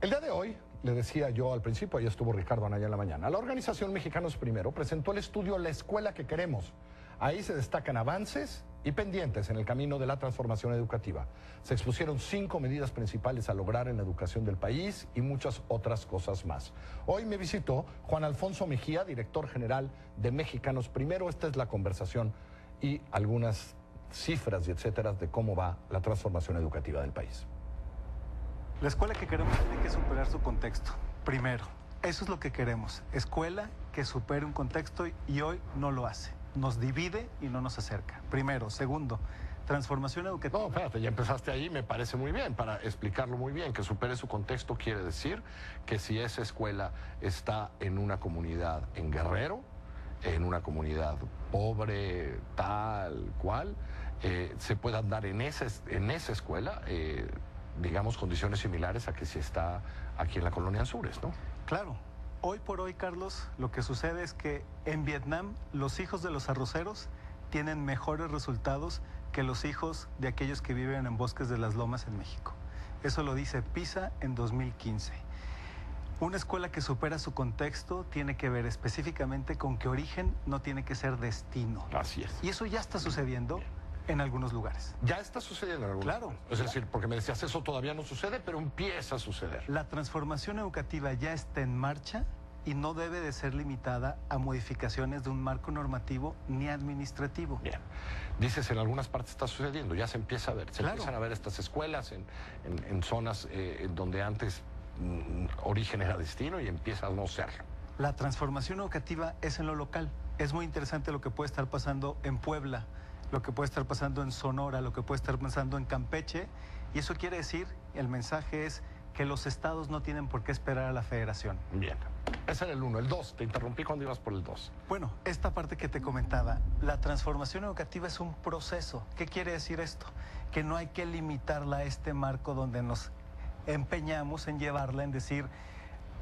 El día de hoy, le decía yo al principio, ahí estuvo Ricardo Anaya en la mañana, la organización Mexicanos Primero presentó el estudio La Escuela que Queremos. Ahí se destacan avances y pendientes en el camino de la transformación educativa. Se expusieron 5 medidas principales a lograr en la educación del país y muchas otras cosas más. Hoy me visitó Juan Alfonso Mejía, director general de Mexicanos Primero. Esta es la conversación y algunas cifras y etcétera de cómo va la transformación educativa del país. La escuela que queremos tiene que superar su contexto, primero. Eso es lo que queremos, escuela que supere un contexto y hoy no lo hace. Nos divide y no nos acerca, primero. Segundo, transformación educativa. No, espérate, ya empezaste ahí, me parece muy bien, para explicarlo muy bien. Que supere su contexto quiere decir que si esa escuela está en una comunidad en Guerrero, en una comunidad pobre, tal cual, se pueda dar en esa escuela, digamos, condiciones similares a que si está aquí en la colonia Anzures, ¿no? Claro. Hoy por hoy, Carlos, lo que sucede es que en Vietnam los hijos de los arroceros tienen mejores resultados que los hijos de aquellos que viven en bosques de las lomas en México. Eso lo dice PISA en 2015. Una escuela que supera su contexto tiene que ver específicamente con que origen no tiene que ser destino. Así es. Y eso ya está sucediendo en algunos lugares. Ya está sucediendo en algunos Claro. lugares. Es decir, porque me decías, eso todavía no sucede, pero empieza a suceder. La transformación educativa ya está en marcha y no debe de ser limitada a modificaciones de un marco normativo ni administrativo. Bien. Dices, en algunas partes está sucediendo, ya se empieza a ver. Se Claro. empiezan a ver estas escuelas en zonas donde antes origen era destino y empieza a no serlo. La transformación educativa es en lo local. Es muy interesante lo que puede estar pasando en Puebla, lo que puede estar pasando en Sonora, lo que puede estar pasando en Campeche. Y eso quiere decir, el mensaje es que los estados no tienen por qué esperar a la federación. Bien. Ese era el 1. El 2, te interrumpí cuando ibas por el 2. Bueno, esta parte que te comentaba, la transformación educativa es un proceso. ¿Qué quiere decir esto? Que no hay que limitarla a este marco donde nos empeñamos en llevarla, en decir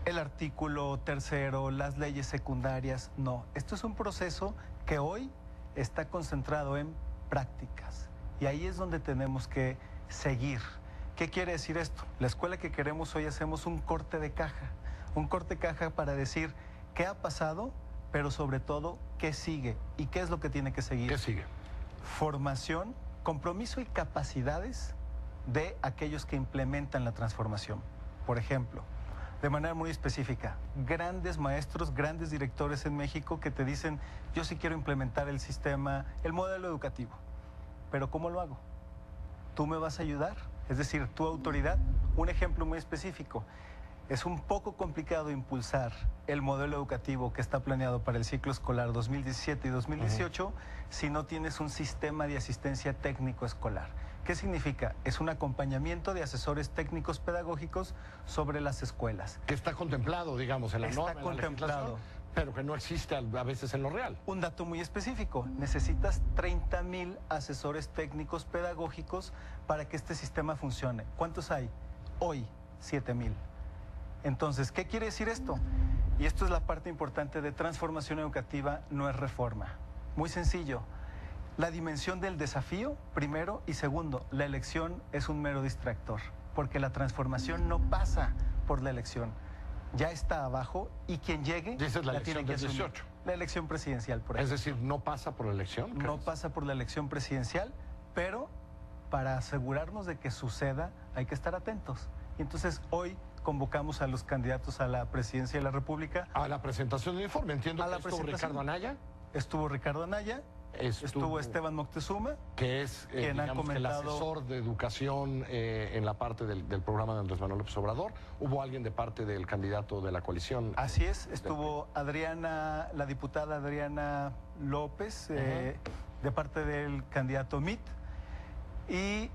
el artículo 3º, las leyes secundarias. No, esto es un proceso que hoy está concentrado en prácticas. Y ahí es donde tenemos que seguir. ¿Qué quiere decir esto? La escuela que queremos hoy hacemos un corte de caja. Un corte de caja para decir qué ha pasado, pero sobre todo qué sigue y qué es lo que tiene que seguir. ¿Qué sigue? Formación, compromiso y capacidades de aquellos que implementan la transformación. Por ejemplo, de manera muy específica, grandes maestros, grandes directores en México que te dicen, yo sí quiero implementar el sistema, el modelo educativo, pero ¿cómo lo hago? ¿Tú me vas a ayudar? Es decir, tu autoridad. Un ejemplo muy específico. Es un poco complicado impulsar el modelo educativo que está planeado para el ciclo escolar 2017 y 2018 si no tienes un sistema de asistencia técnico escolar. ¿Qué significa? Es un acompañamiento de asesores técnicos pedagógicos sobre las escuelas. Que está contemplado, digamos, en la norma, en la contemplado. legislación, pero que no existe a veces en lo real. Un dato muy específico, necesitas 30,000 asesores técnicos pedagógicos para que este sistema funcione. ¿Cuántos hay? Hoy, 7,000. Entonces, ¿qué quiere decir esto? Y esto es la parte importante de transformación educativa, no es reforma. Muy sencillo. La dimensión del desafío, primero, y segundo, la elección es un mero distractor, porque la transformación no pasa por la elección. Ya está abajo y quien llegue Dices la tiene elección que del asumir. 18. La elección presidencial, por Es ejemplo. decir, no pasa por la elección. No ¿crees? pasa por la elección presidencial, pero para asegurarnos de que suceda hay que estar atentos. Y entonces hoy convocamos a los candidatos a la presidencia de la República. A la presentación del informe, entiendo A que la estuvo presentación. Ricardo Anaya, Estuvo Ricardo Anaya, estuvo Esteban Moctezuma, que es quien ha digamos, que el comentado- asesor de educación en la parte del programa de Andrés Manuel López Obrador. Hubo alguien de parte del candidato de la coalición. así es, estuvo Adriana, la diputada Adriana López, de parte del candidato MIT, y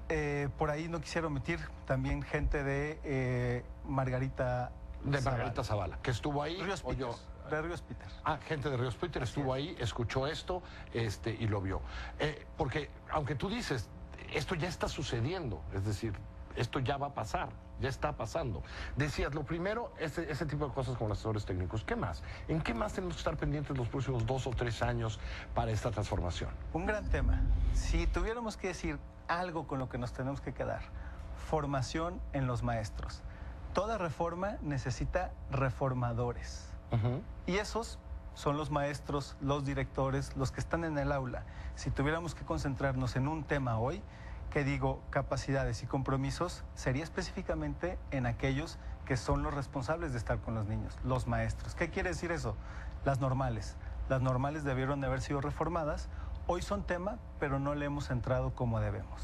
por ahí no quisieron omitir también gente de Margarita De Margarita Zavala, que estuvo ahí. Ríos oyó- Peters, de Ríos Peters. gente de Ríos Peter estuvo ahí, escuchó esto y lo vio. Porque, aunque tú dices, esto ya está sucediendo, es decir, esto ya va a pasar, ya está pasando. Decías, lo primero, ese tipo de cosas con los asesores técnicos. ¿Qué más? ¿En qué más tenemos que estar pendientes los próximos 2 o 3 años para esta transformación? Un gran tema. Si tuviéramos que decir algo con lo que nos tenemos que quedar, formación en los maestros. Toda reforma necesita reformadores. Y esos son los maestros, los directores, los que están en el aula. Si tuviéramos que concentrarnos en un tema hoy, que digo capacidades y compromisos, sería específicamente en aquellos que son los responsables de estar con los niños, los maestros. ¿Qué quiere decir eso? Las normales. Las normales debieron de haber sido reformadas. Hoy son tema, pero no le hemos entrado como debemos.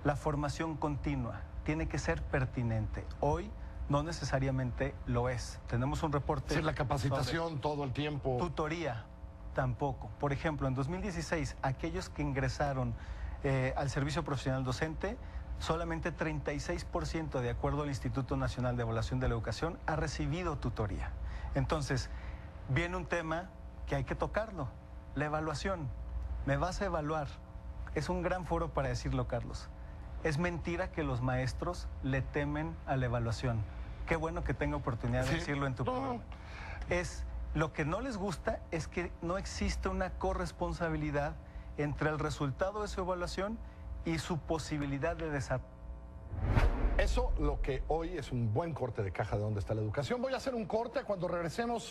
La formación continua tiene que ser pertinente. Hoy no necesariamente lo es. Tenemos un reporte... Sí, la capacitación todo el tiempo. Tutoría, tampoco. Por ejemplo, en 2016, aquellos que ingresaron al servicio profesional docente, solamente 36%, de acuerdo al Instituto Nacional de Evaluación de la Educación, ha recibido tutoría. Entonces, viene un tema que hay que tocarlo, la evaluación. Me vas a evaluar. Es un gran foro para decirlo, Carlos. Es mentira que los maestros le temen a la evaluación. Qué bueno que tenga oportunidad de decirlo en tu programa. Lo que no les gusta es que no existe una corresponsabilidad entre el resultado de su evaluación y su posibilidad de desarrollo. Eso lo que hoy es un buen corte de caja de dónde está la educación. Voy a hacer un corte cuando regresemos.